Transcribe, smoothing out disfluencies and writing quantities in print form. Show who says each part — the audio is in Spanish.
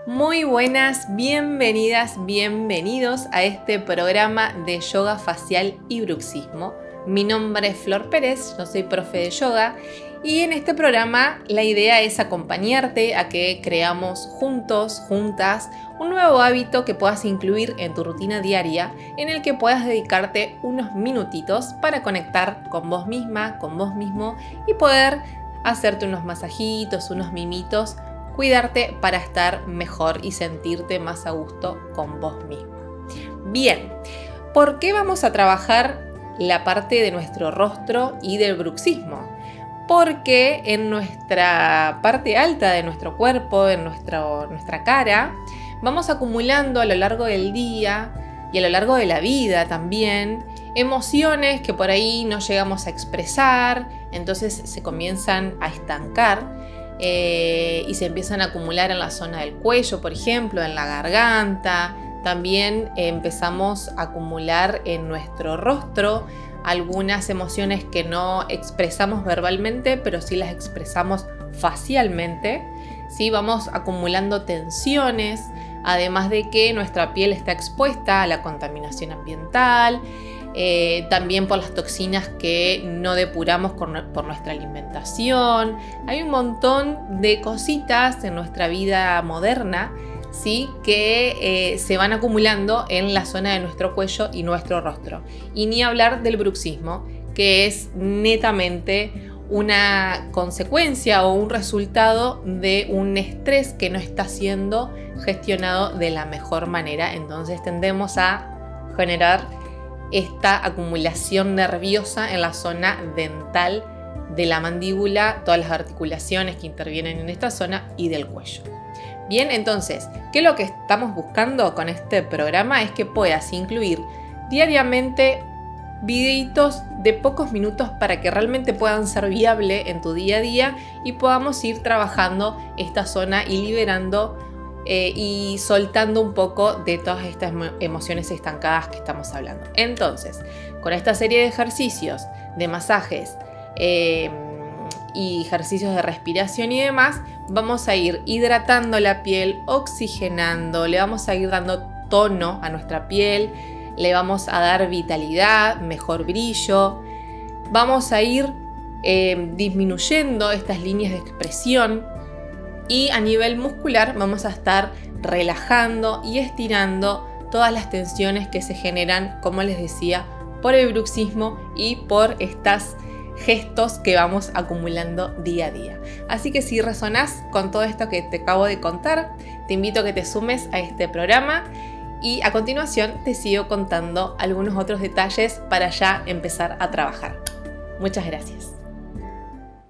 Speaker 1: Muy buenas, bienvenidas, bienvenidos a este programa de yoga facial y bruxismo. Mi nombre es Flor Pérez, yo soy profe de yoga y en este programa la idea es acompañarte a que creamos juntos, juntas, un nuevo hábito que puedas incluir en tu rutina diaria, en el que puedas dedicarte unos minutitos para conectar con vos misma, con vos mismo y poder hacerte unos masajitos, unos mimitos, cuidarte para estar mejor y sentirte más a gusto con vos mismo. Bien, ¿por qué vamos a trabajar la parte de nuestro rostro y del bruxismo? Porque en nuestra parte alta de nuestro cuerpo, en nuestra cara, vamos acumulando a lo largo del día y a lo largo de la vida también emociones que por ahí no llegamos a expresar, entonces se comienzan a estancar y se empiezan a acumular en la zona del cuello, por ejemplo, en la garganta. También empezamos a acumular en nuestro rostro algunas emociones que no expresamos verbalmente, pero sí las expresamos facialmente. ¿Sí? Vamos acumulando tensiones, además de que nuestra piel está expuesta a la contaminación ambiental, también por las toxinas que no depuramos por nuestra alimentación. Hay un montón de cositas en nuestra vida moderna, ¿sí? Que se van acumulando en la zona de nuestro cuello y nuestro rostro. Y ni hablar del bruxismo, que es netamente una consecuencia o un resultado de un estrés que no está siendo gestionado de la mejor manera. Entonces tendemos a generar esta acumulación nerviosa en la zona dental de la mandíbula, todas las articulaciones que intervienen en esta zona y del cuello. Bien, entonces, ¿qué es lo que estamos buscando con este programa? Es que puedas incluir diariamente videitos de pocos minutos para que realmente puedan ser viables en tu día a día y podamos ir trabajando esta zona y liberando y soltando un poco de todas estas emociones estancadas que estamos hablando. Entonces, con esta serie de ejercicios, de masajes y ejercicios de respiración y demás, vamos a ir hidratando la piel, oxigenando, le vamos a ir dando tono a nuestra piel, le vamos a dar vitalidad, mejor brillo, vamos a ir disminuyendo estas líneas de expresión. Y a nivel muscular vamos a estar relajando y estirando todas las tensiones que se generan, como les decía, por el bruxismo y por estos gestos que vamos acumulando día a día. Así que si resonás con todo esto que te acabo de contar, te invito a que te sumes a este programa y a continuación te sigo contando algunos otros detalles para ya empezar a trabajar. Muchas gracias.